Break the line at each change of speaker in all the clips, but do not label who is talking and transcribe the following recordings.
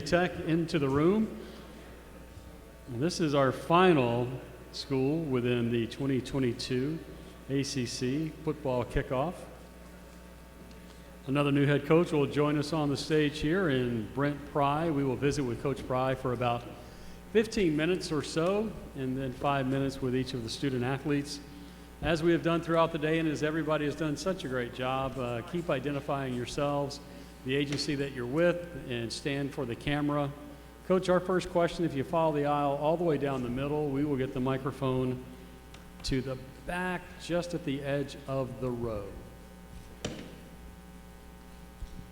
Tech into the room. And this is our final school within the 2022 ACC football kickoff. Another new head coach will join us on the stage here in Brent Pry. We will visit with Coach Pry for about 15 minutes or so, and then 5 minutes with each of the student athletes. As we have done throughout the day, and as everybody has done such a great job, keep identifying yourselves, the agency that you're with, and stand for the camera. Coach, our first question, if you follow the aisle all the way down the middle, we will get the microphone to the back, just at the edge of the row.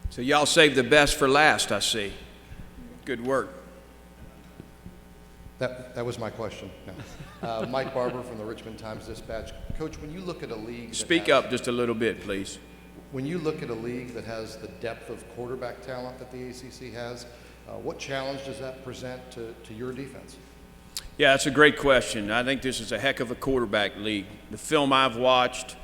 So y'all saved the best for last, I see. Good work.
That was my question. No. Mike Barber from the Richmond Times-Dispatch. Coach, when you look at a league...
Speak up just a little bit, please.
When you look at a league that has the depth of quarterback talent that the ACC has, what challenge does that present to your defense?
Yeah, that's a great question. I think this is a heck of a quarterback league. The film I've watched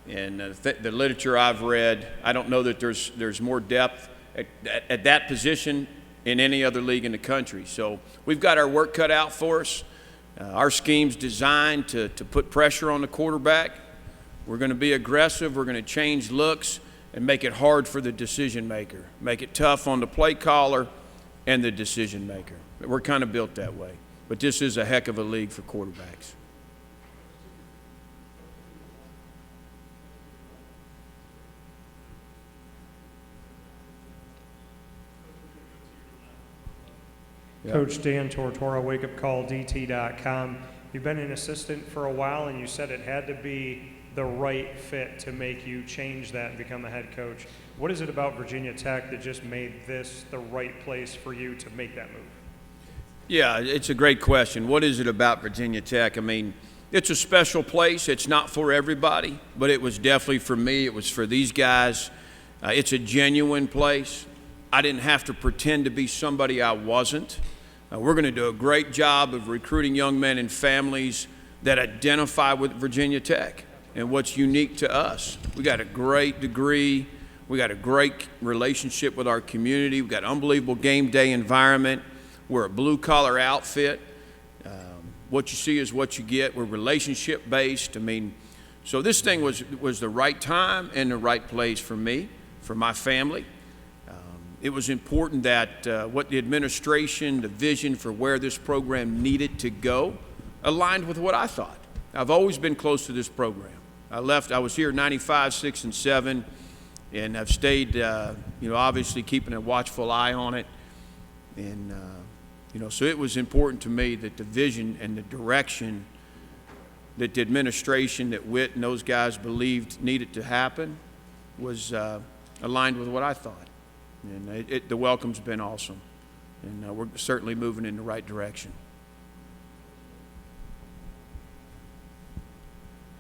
and the literature I've read, I don't know that there's more depth at that position in any other league in the country. So we've got our work cut out for us. Our scheme's designed to put pressure on the quarterback. We're going to be aggressive. We're going to change looks and make it hard for the decision maker. Make it tough on the play caller and the decision maker. We're kind of built that way. But this is a heck of a league for quarterbacks.
Yep. Coach Dan Tortora, wakeupcalldt.com. You've been an assistant for a while, and you said it had to be the right fit to make you change that and become a head coach. What is it about Virginia Tech that just made this the right place for you to make that move?
Yeah, it's a great question. What is it about Virginia Tech? I mean, it's a special place. It's not for everybody, but it was definitely for me. It was for these guys. It's a genuine place. I didn't have to pretend to be somebody I wasn't. We're going to do a great job of recruiting young men and families that identify with Virginia Tech and what's unique to us. We got a great degree. We got a great relationship with our community. We've got an unbelievable game day environment. We're a blue-collar outfit. What you see is what you get. We're relationship-based. I mean, so this thing was the right time and the right place for me, for my family. It was important that what the administration, the vision for where this program needed to go, aligned with what I thought. I've always been close to this program. I was here 95, 6, and 7, and I've stayed, obviously keeping a watchful eye on it. And, so it was important to me that the vision and the direction that the administration, that Witt and those guys believed needed to happen was aligned with what I thought. And the welcome's been awesome, and we're certainly moving in the right direction.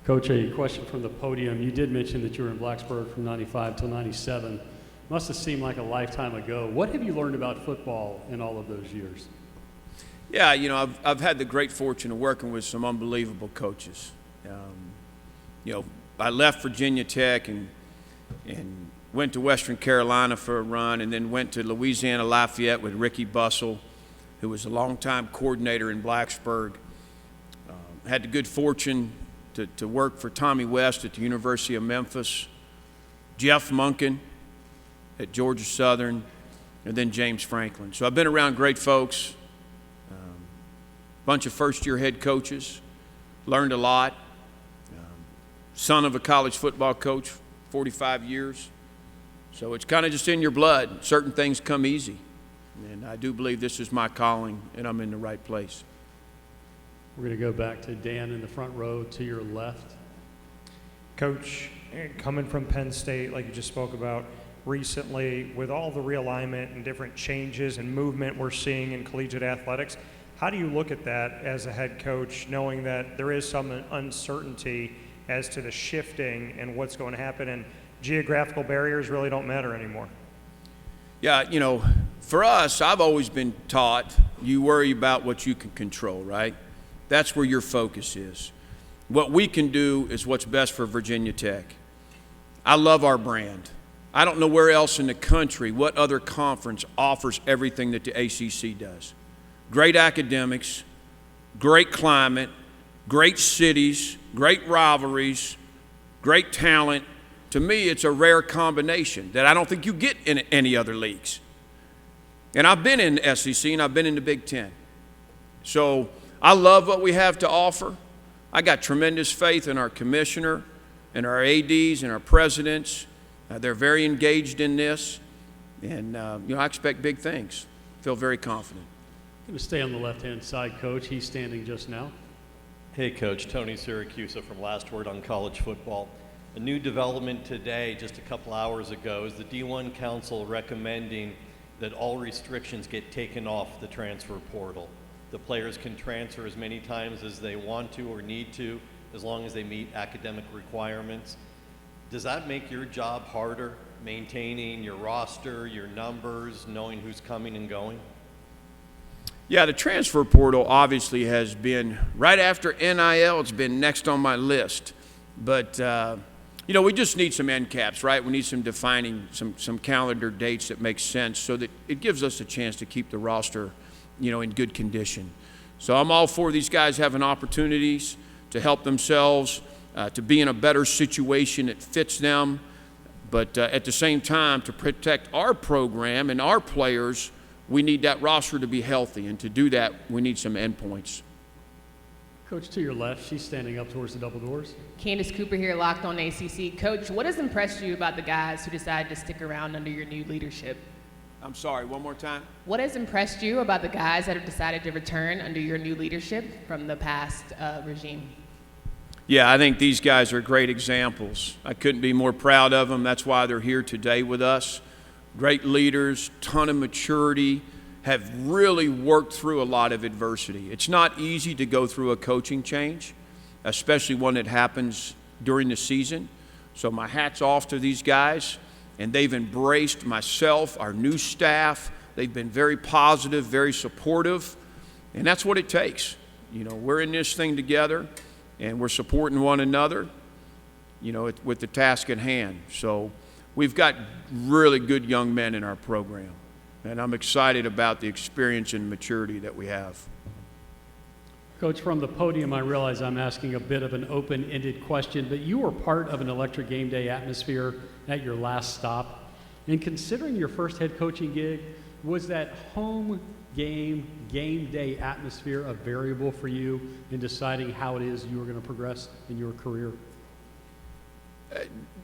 Coach, a question from the podium. You did mention that you were in Blacksburg from 95 till 97. Must have seemed like a lifetime ago. What have you learned about football in all of those years?
Yeah, I've had the great fortune of working with some unbelievable coaches. I left Virginia Tech and went to Western Carolina for a run, and then went to Louisiana Lafayette with Ricky Bussell, who was a longtime coordinator in Blacksburg. Had the good fortune to work for Tommy West at the University of Memphis, Jeff Monken at Georgia Southern, and then James Franklin. So I've been around great folks, bunch of first-year head coaches, learned a lot. Son of a college football coach, 45 years. So it's kind of just in your blood. Certain things come easy. And I do believe this is my calling, and I'm in the right place.
We're going to go back to Dan in the front row to your left.
Coach, coming from Penn State, like you just spoke about recently, with all the realignment and different changes and movement we're seeing in collegiate athletics, how do you look at that as a head coach, knowing that there is some uncertainty as to the shifting and what's going to happen, and geographical barriers really don't matter anymore?
Yeah, for us, I've always been taught you worry about what you can control, right? That's where your focus is. What we can do is what's best for Virginia Tech. I love our brand. I don't know where else in the country, what other conference offers everything that the ACC does. Great academics, great climate, great cities, great rivalries, great talent. To me, it's a rare combination that I don't think you get in any other leagues. And I've been in the SEC and I've been in the Big Ten. So I love what we have to offer. I got tremendous faith in our commissioner and our ADs and our presidents. They're very engaged in this. And, I expect big things. Feel very confident.
Going to stay on the left-hand side, Coach. He's standing just now.
Hey, Coach. Tony Siracusa from Last Word on College Football. A new development today, just a couple hours ago, is the D1 Council recommending that all restrictions get taken off the transfer portal. The players can transfer as many times as they want to or need to, as long as they meet academic requirements. Does that make your job harder, maintaining your roster, your numbers, knowing who's coming and going?
Yeah, the transfer portal obviously has been, right after NIL, it's been next on my list. But, we just need some end caps, right? We need some defining, some calendar dates that make sense so that it gives us a chance to keep the roster, in good condition. So I'm all for these guys having opportunities to help themselves, to be in a better situation that fits them, but at the same time, to protect our program and our players, we need that roster to be healthy, and to do that, we need some endpoints.
Coach, to your left, she's standing up towards the double doors.
Candace Cooper here, Locked On ACC. Coach, what has impressed you about the guys who decided to stick around under your new leadership?
I'm sorry, one more time?
What has impressed you about the guys that have decided to return under your new leadership from the past regime?
Yeah, I think these guys are great examples. I couldn't be more proud of them. That's why they're here today with us. Great leaders, ton of maturity, have really worked through a lot of adversity. It's not easy to go through a coaching change, especially one that happens during the season. So my hat's off to these guys, and they've embraced myself, our new staff. They've been very positive, very supportive, and that's what it takes. We're in this thing together, and we're supporting one another, with the task at hand. So we've got really good young men in our program, and I'm excited about the experience and maturity that we have.
Coach, from the podium, I realize I'm asking a bit of an open-ended question, but you were part of an electric game day atmosphere at your last stop. And considering your first head coaching gig, was that home game day atmosphere a variable for you in deciding how it is you were going to progress in your career?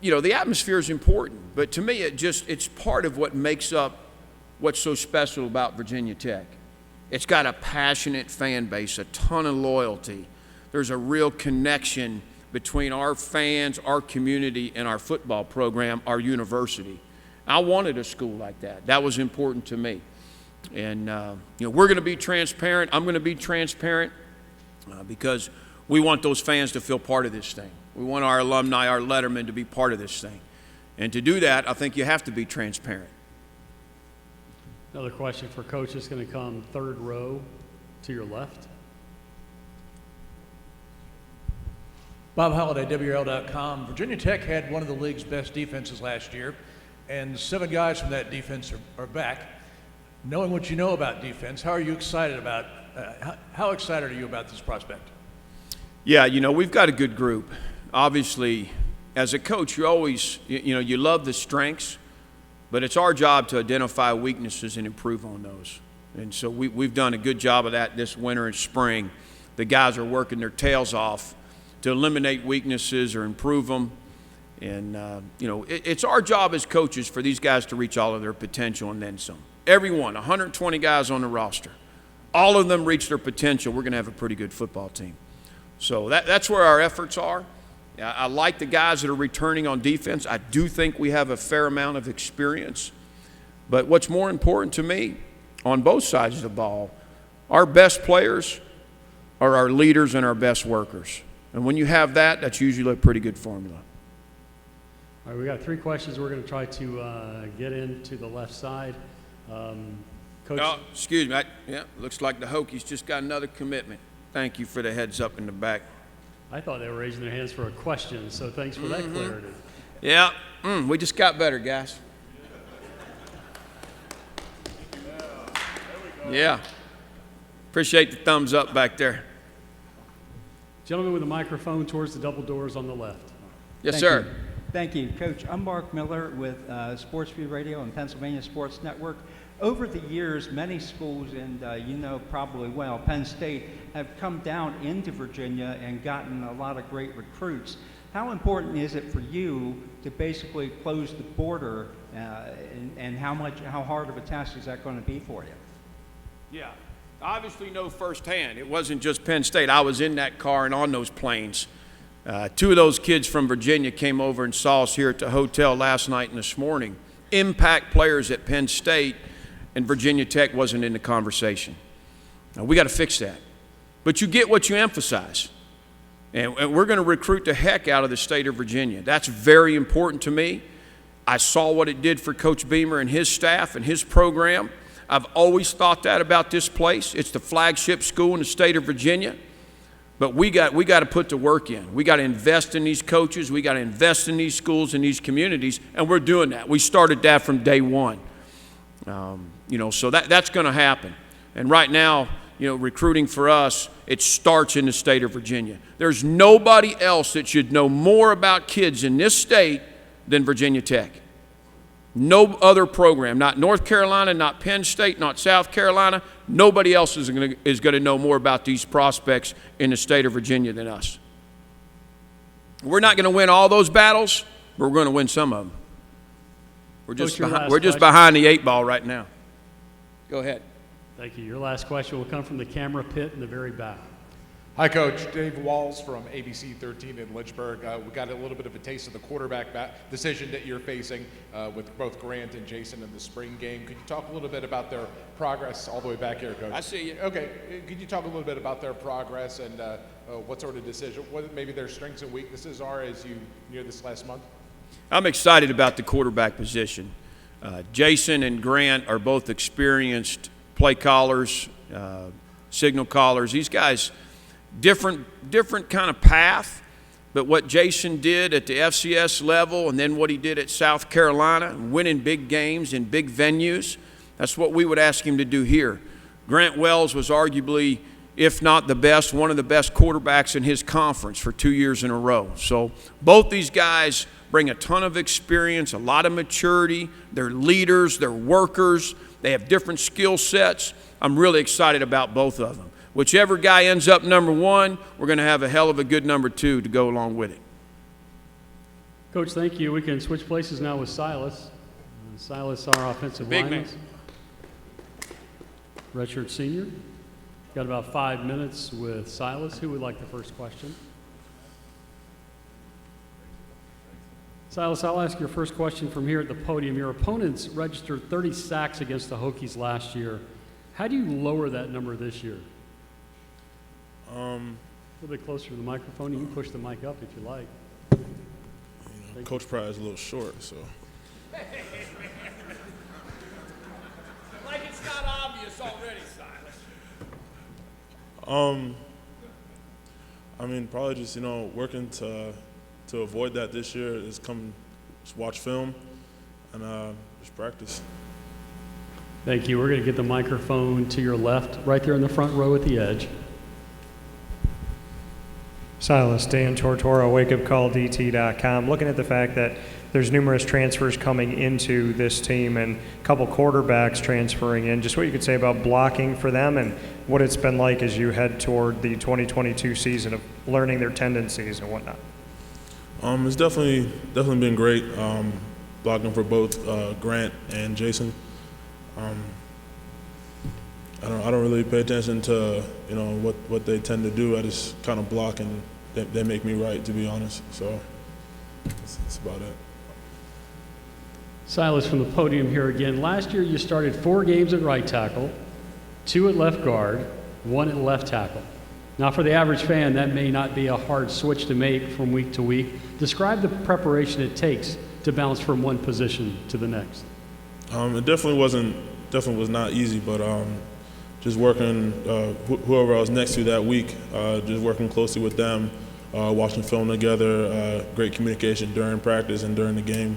The atmosphere is important, but to me, it's part of what makes up what's so special about Virginia Tech. It's got a passionate fan base, a ton of loyalty. There's a real connection between our fans, our community, and our football program, our university. I wanted a school like that. That was important to me. And, we're going to be transparent. I'm going to be transparent because we want those fans to feel part of this thing. We want our alumni, our lettermen to be part of this thing. And to do that, I think you have to be transparent.
Another question for Coach is going to come third row to your left.
Bob Holliday, WRL.com. Virginia Tech had one of the league's best defenses last year, and 7 guys from that defense are back. Knowing what you know about defense, how are you excited about, how excited are you about this prospect?
Yeah, we've got a good group. Obviously, as a coach, you always, you love the strengths, but it's our job to identify weaknesses and improve on those. And so we've done a good job of that this winter and spring. The guys are working their tails off to eliminate weaknesses or improve them. And, it's our job as coaches for these guys to reach all of their potential and then some. Everyone, 120 guys on the roster, all of them reach their potential. We're going to have a pretty good football team. So that's where our efforts are. I like the guys that are returning on defense. I do think we have a fair amount of experience. But what's more important to me on both sides of the ball, our best players are our leaders and our best workers. And when you have that, that's usually a pretty good formula.
All right, we got 3 questions we're going to try to get into the left side. Coach.
Oh, excuse me. Looks like the Hokies just got another commitment. Thank you for the heads up in the back.
I thought they were raising their hands for a question, so thanks for that clarity.
Yeah. We just got better, guys. Yeah. Appreciate the thumbs up back there.
Gentleman with a microphone towards the double doors on the left.
Yes, sir.
Thank you, Coach. I'm Mark Miller with Sportsview Radio and Pennsylvania Sports Network. Over the years, many schools, and you know probably well, Penn State, have come down into Virginia and gotten a lot of great recruits. How important is it for you to basically close the border, and how hard of a task is that going to be for you?
Yeah. Obviously know firsthand. It wasn't just Penn State. I was in that car and on those planes. Two of those kids from Virginia came over and saw us here at the hotel last night and this morning. Impact players at Penn State, and Virginia Tech wasn't in the conversation. Now, we got to fix that. But you get what you emphasize. And we're going to recruit the heck out of the state of Virginia. That's very important to me. I saw what it did for Coach Beamer and his staff and his program. I've always thought that about this place. It's the flagship school in the state of Virginia. But we got to put the work in. We got to invest in these coaches. We got to invest in these schools and these communities, and we're doing that. We started that from day one. So that's going to happen. And right now, recruiting for us, it starts in the state of Virginia. There's nobody else that should know more about kids in this state than Virginia Tech. No other program, not North Carolina, not Penn State, not South Carolina. Nobody else is going to know more about these prospects in the state of Virginia than us. We're not going to win all those battles, but we're going to win some of them. We're just behind the 8 ball right now. Go ahead.
Thank you. Your last question will come from the camera pit in the very back.
Hi, Coach. Dave Walls from ABC 13 in Lynchburg. We got a little bit of a taste of the quarterback decision that you're facing with both Grant and Jason in the spring game. Could you talk a little bit about their progress all the way back here, Coach?
I see you.
Okay. Could you talk a little bit about their progress and what sort of decision, what maybe their strengths and weaknesses are as you near this last month?
I'm excited about the quarterback position. Jason and Grant are both experienced play callers, signal callers. These guys, different kind of path, but what Jason did at the FCS level and then what he did at South Carolina, winning big games in big venues, that's what we would ask him to do here. Grant Wells was arguably, if not the best, one of the best quarterbacks in his conference for 2 years in a row. So both these guys bring a ton of experience, a lot of maturity. They're leaders, they're workers, they have different skill sets. I'm really excited about both of them. Whichever guy ends up number 1, we're going to have a hell of a good number 2 to go along with it.
Coach, thank you. We can switch places now with Silas. Silas, our offensive lineman. Redshirt senior. Got about 5 minutes with Silas. Who would like the first question? Silas, I'll ask your first question from here at the podium. Your opponents registered 30 sacks against the Hokies last year. How do you lower that number this year? A little bit closer to the microphone. You can push the mic up if you like.
Coach Pry is a little short, so.
Like it's not obvious already, Silas.
Probably just, working to avoid that this year is just watch film and just practice.
Thank you. We're going to get the microphone to your left, right there in the front row at the edge.
Silas, Dan Tortora, wakeupcalldt.com. Looking at the fact that there's numerous transfers coming into this team and a couple quarterbacks transferring in, just what you could say about blocking for them and what it's been like as you head toward the 2022 season of learning their tendencies and whatnot.
It's definitely been great blocking for both Grant and Jason. I don't really pay attention to what they tend to do. I just kind of block and they make me right, to be honest. So that's about it.
Silas, from the podium here again. Last year you started 4 games at right tackle, 2 at left guard, 1 at left tackle. Now for the average fan, that may not be a hard switch to make from week to week. Describe the preparation it takes to bounce from one position to the next.
It definitely was not easy, but just working, whoever I was next to that week, just working closely with them, watching film together, great communication during practice and during the game.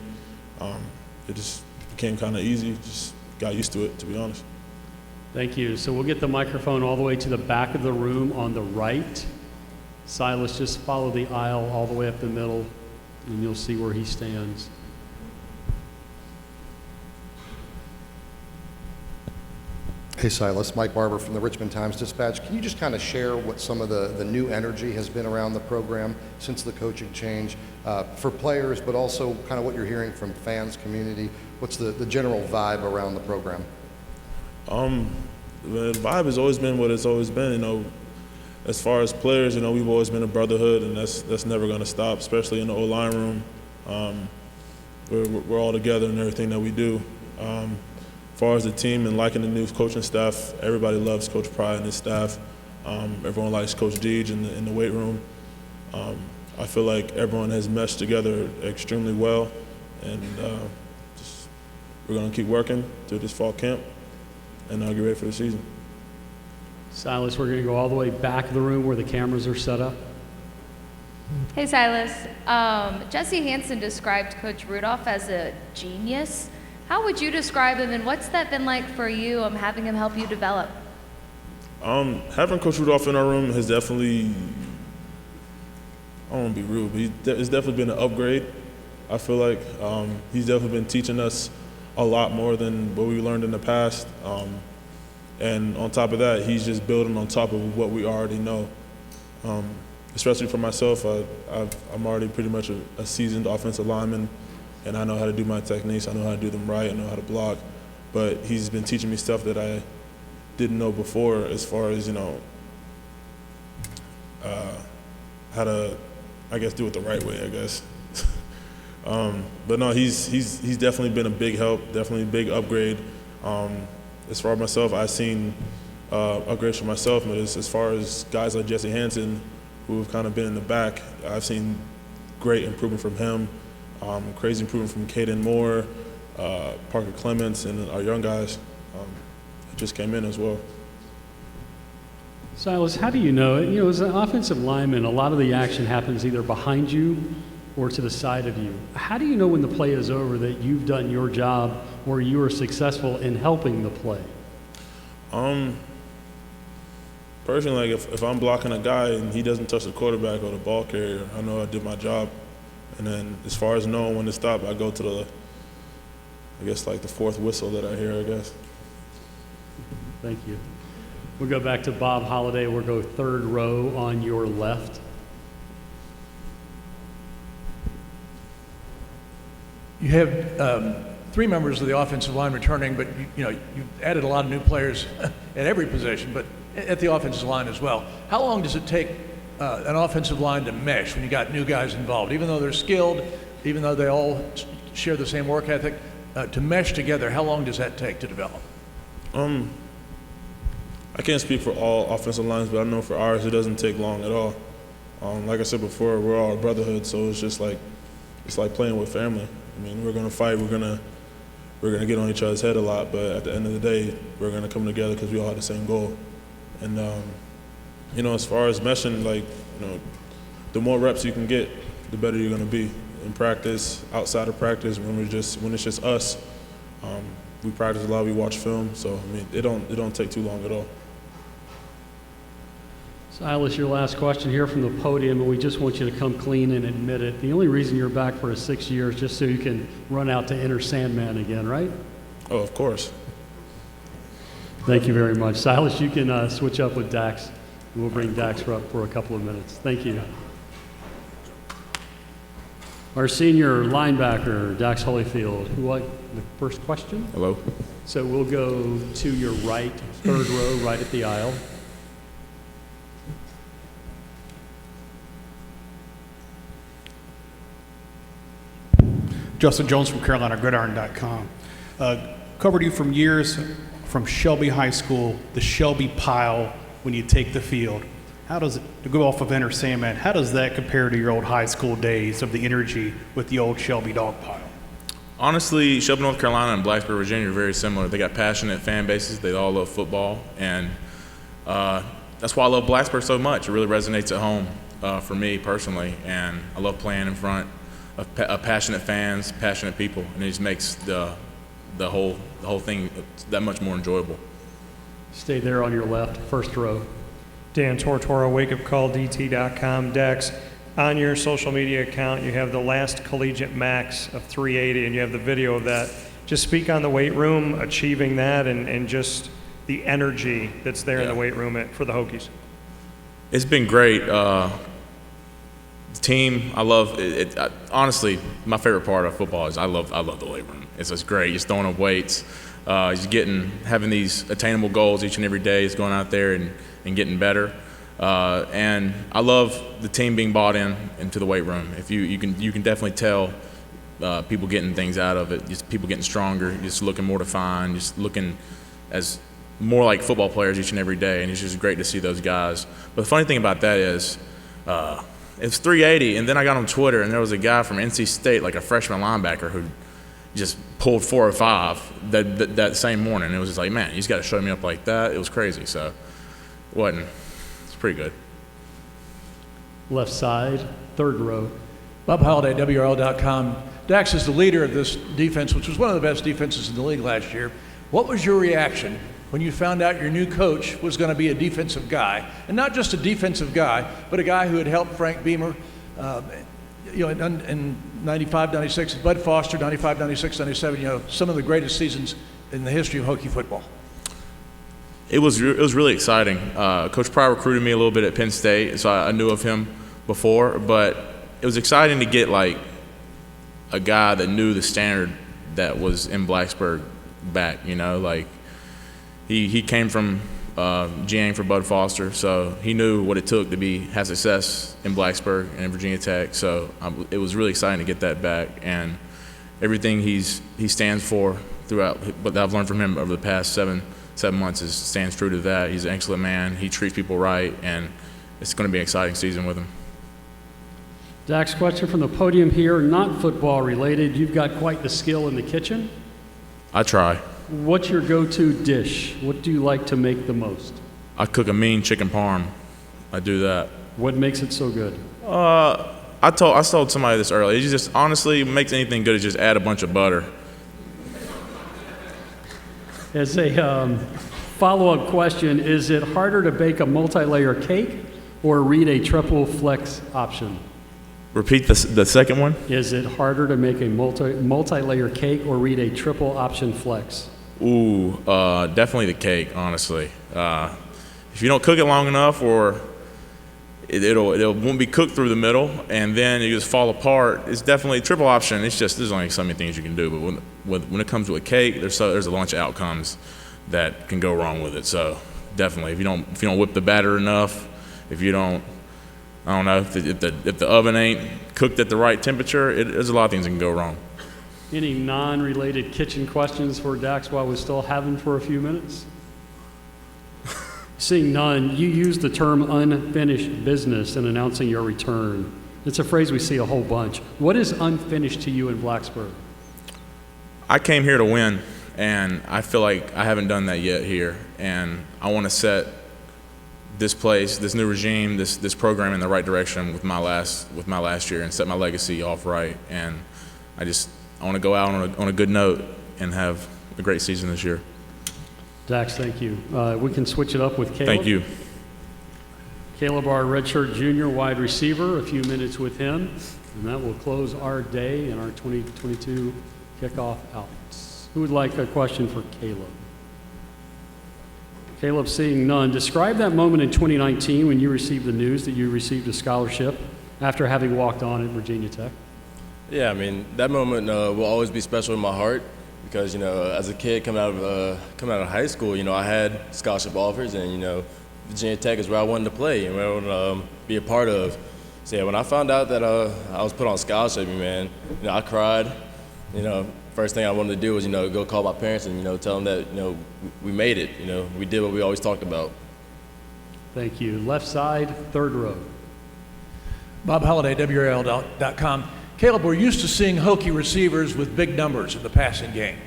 it just became kind of easy. Just got used to it, to be honest.
Thank you. So we'll get the microphone all the way to the back of the room on the right. Silas, just follow the aisle all the way up the middle, and you'll see where he stands.
Hey Silas, Mike Barber from the Richmond Times-Dispatch. Can you just kind of share what some of the new energy has been around the program since the coaching change for players, but also kind of what you're hearing from fans, community? What's the general vibe around the program?
The vibe has always been what it's always been. You know, as far as players, you know, we've always been a brotherhood, and that's never going to stop, especially in the O-line room. We're all together in everything that we do. As far as the team and liking the new coaching staff, everybody loves Coach Pry and his staff. Everyone likes Coach Deej in the weight room. I feel like everyone has meshed together extremely well, and we're going to keep working through this fall camp and get ready for the season.
Silas, we're going to go all the way back of the room where the cameras are set up.
Hey Silas, Jesse Hansen described Coach Rudolph as a genius. How would you describe him, and what's that been like for you, having him help you develop?
Having Coach Rudolph in our room has definitely, I don't want to be rude, but it's definitely been an upgrade. I feel like he's definitely been teaching us a lot more than what we learned in the past. And on top of that, he's just building on top of what we already know. Especially for myself, I'm already pretty much a seasoned offensive lineman, and I know how to do my techniques. I know how to do them right. I know how to block. But he's been teaching me stuff that I didn't know before, as far as, you know, how to, I guess, do it the right way, I guess. But no, he's definitely been a big help, definitely a big upgrade. As far as myself, I've seen upgrades for myself, but as far as guys like Jesse Hansen, who have kind of been in the back, I've seen great improvement from him, crazy improvement from Caden Moore, Parker Clements, and our young guys that just came in as well.
Silas, how do you know? You know, as an offensive lineman, a lot of the action happens either behind you or to the side of you. How do you know when the play is over that you've done your job or you are successful in helping the play?
Personally, like if I'm blocking a guy and he doesn't touch the quarterback or the ball carrier, I know I did my job. And then as far as knowing when to stop, I go to the, I guess, like the fourth whistle that I hear, I guess.
Thank you. We'll go back to Bob Holliday. We'll go third row on your left.
You have three members of the offensive line returning, but you've added a lot of new players at every position, but at the offensive line as well. How long does it take an offensive line to mesh when you got new guys involved? Even though they're skilled, even though they all share the same work ethic, to mesh together, how long does that take to develop?
I can't speak for all offensive lines, but I know for ours it doesn't take long at all. Like I said before, we're all a brotherhood, so it's just like playing with family. I mean, we're gonna fight, we're gonna get on each other's head a lot, but at the end of the day, we're gonna come together because we all have the same goal. And as far as meshing, the more reps you can get, the better you're gonna be in practice, outside of practice. When it's just us, we practice a lot, we watch film, so I mean, it don't take too long at all.
Silas, your last question here from the podium, and we just want you to come clean and admit it. The only reason you're back for a 6 years is just so you can run out to Enter Sandman again, right?
Oh, of course.
Thank you very much. Silas, you can switch up with Dax. We'll bring Dax up for a couple of minutes. Thank you. Our senior linebacker, Dax Holyfield, the first question?
Hello.
So we'll go to your right, third row, right at the aisle.
Justin Jones from CarolinaGridiron.com. Covered you from years from Shelby High School, the Shelby Pile when you take the field. How does it, to go off of Enter Sandman, how does that compare to your old high school days of the energy with the old Shelby Dog Pile?
Honestly, Shelby, North Carolina and Blacksburg, Virginia are very similar. They got passionate fan bases. They all love football. And that's why I love Blacksburg so much. It really resonates at home for me personally. And I love playing in front of passionate fans, passionate people, and it just makes the whole thing that much more enjoyable.
Stay there on your left, first row.
Dan Tortora, wakeupcalldt.com. Dex, on your social media account, you have the last collegiate max of 380, and you have the video of that. Just speak on the weight room, achieving that, and just the energy that's there in the weight room for the Hokies.
It's been great. The team, I love it. Honestly, my favorite part of football is I love the weight room. It's just great. Just throwing up weights, just having these attainable goals each and every day. Is going out there and getting better. And I love the team being bought into the weight room. If you can definitely tell people getting things out of it. Just people getting stronger, just looking more defined, just looking as more like football players each and every day. And it's just great to see those guys. But the funny thing about that is, it's 380, and then I got on Twitter, and there was a guy from NC State, like a freshman linebacker, who just pulled 405 that same morning. It was just like, man, you just got to show me up like that. It was crazy. So, it's pretty good.
Left side, third row.
Bob Halliday, WRL.com. Dax is the leader of this defense, which was one of the best defenses in the league last year. What was your reaction when you found out your new coach was going to be a defensive guy? And not just a defensive guy, but a guy who had helped Frank Beamer in 95, 96, Bud Foster, 95, 96, 97, some of the greatest seasons in the history of Hokie football.
It was really exciting. Coach Pry recruited me a little bit at Penn State, so I knew of him before, but it was exciting to get like a guy that knew the standard that was in Blacksburg back, like he came from GAing for Bud Foster, so he knew what it took to have success in Blacksburg and in Virginia Tech. So it was really exciting to get that back, and everything he stands for throughout what I've learned from him over the past seven months stands true to that. He's an excellent man. He treats people right, and it's going to be an exciting season with him.
Dax, question from the podium here, not football related. You've got quite the skill in the kitchen.
I try.
What's your go-to dish? What do you like to make the most?
I cook a mean chicken parm. I do that.
What makes it so good?
I told somebody this earlier. It just honestly makes anything good is just add a bunch of butter.
As a follow-up question, is it harder to bake a multi-layer cake or read a triple flex option?
Repeat the second one.
Is it harder to make a multi-layer cake or read a triple option flex?
Ooh, definitely the cake, honestly. If you don't cook it long enough, or it won't be cooked through the middle, and then you just fall apart. It's definitely triple option. It's just there's only so many things you can do, but when it comes to a cake, there's a bunch of outcomes that can go wrong with it. So definitely, if you don't whip the batter enough, if you don't, I don't know, if the oven ain't cooked at the right temperature, there's a lot of things that can go wrong.
Any non-related kitchen questions for Dax while we still have him for a few minutes? Seeing none, you use the term unfinished business in announcing your return. It's a phrase we see a whole bunch. What is unfinished to you in Blacksburg?
I came here to win, and I feel like I haven't done that yet here. And I want to set this place, this new regime, this program in the right direction with my last year and set my legacy off right. And I want to go out on a good note and have a great season this year.
Dax, thank you. We can switch it up with Caleb.
Thank you.
Caleb, our redshirt junior wide receiver, a few minutes with him, and that will close our day and our 2022 kickoff out. Who would like a question for Caleb? Caleb, seeing none, describe that moment in 2019 when you received the news that you received a scholarship after having walked on at Virginia Tech.
Yeah, I mean, that moment will always be special in my heart because, as a kid coming out of high school, I had scholarship offers and, Virginia Tech is where I wanted to play and where I wanted to be a part of. So, yeah, when I found out that I was put on scholarship, man, I cried. First thing I wanted to do was, go call my parents and, tell them that, we made it. We did what we always talked about.
Thank you. Left side, third row.
Bob Halliday, WRL.com. Caleb, we're used to seeing Hokie receivers with big numbers in the passing game.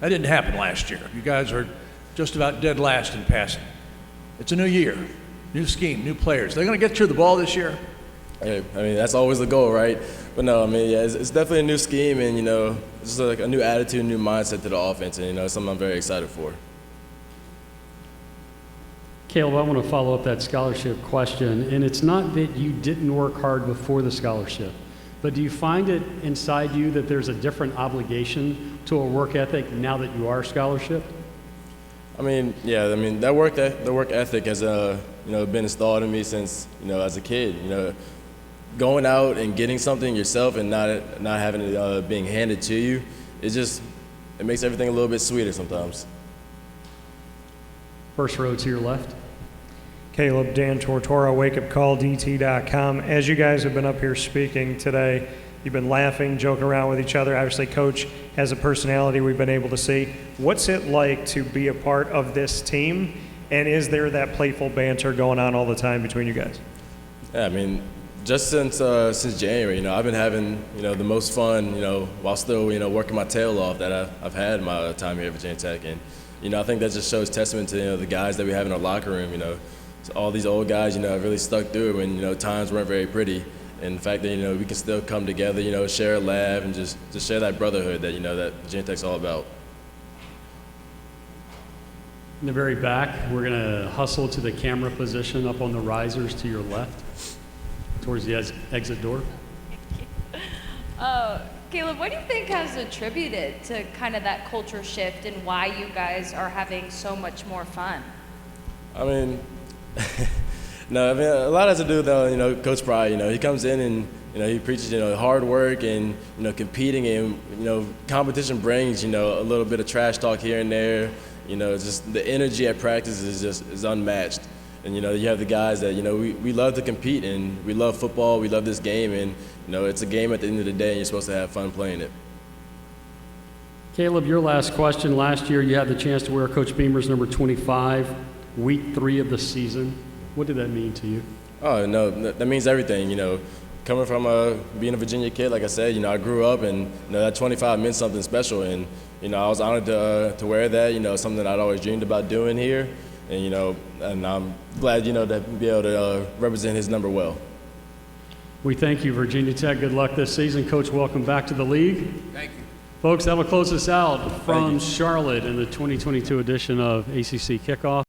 That didn't happen last year. You guys are just about dead last in passing. It's a new year, new scheme, new players. They're going to get you the ball this year?
Hey, I mean, that's always the goal, right? But no, I mean, yeah, it's definitely a new scheme and, just like a new attitude, new mindset to the offense, and, it's something I'm very excited for.
Caleb, I want to follow up that scholarship question, and it's not that you didn't work hard before the scholarship, but do you find it inside you that there's a different obligation to a work ethic now that you are scholarship?
I mean, yeah, I mean, the work ethic has, been installed in me since, as a kid, going out and getting something yourself and not having it being handed to you, it makes everything a little bit sweeter sometimes.
First row to your left.
Caleb, Dan Tortora, wakeupcalldt.com. As you guys have been up here speaking today, you've been laughing, joking around with each other. Obviously, Coach has a personality we've been able to see. What's it like to be a part of this team? And is there that playful banter going on all the time between you guys?
Yeah, I mean, just since January, I've been having, the most fun, while still, working my tail off that I've had in my time here at Virginia Tech. And, I think that just shows testament to, the guys that we have in our locker room, So all these old guys, have really stuck through it when, times weren't very pretty. And the fact that, we can still come together, share a laugh and just share that brotherhood that, that Virginia Tech's all about.
In the very back, we're going to hustle to the camera position up on the risers to your left, towards the exit door.
Caleb, what do you think has attributed to kind of that culture shift and why you guys are having so much more fun?
I mean, no, I mean, a lot has to do with, Coach Pry. He comes in and, he preaches, hard work and, competing and, competition brings, a little bit of trash talk here and there. Just the energy at practice is unmatched. And, you have the guys that, we love to compete and we love football, we love this game, and, it's a game at the end of the day and you're supposed to have fun playing it.
Caleb, your last question. Last year you had the chance to wear Coach Beamer's number 25, week 3 of the season. What did that mean to you?
Oh, no, that means everything, Coming from being a Virginia kid, like I said, I grew up and, that 25 meant something special. And, I was honored to wear that, something I'd always dreamed about doing here. And, and I'm glad, to be able to represent his number well.
We thank you, Virginia Tech. Good luck this season. Coach, welcome back to the league.
Thank you.
Folks, that will close us out from Charlotte in the 2022 edition of ACC Kickoff.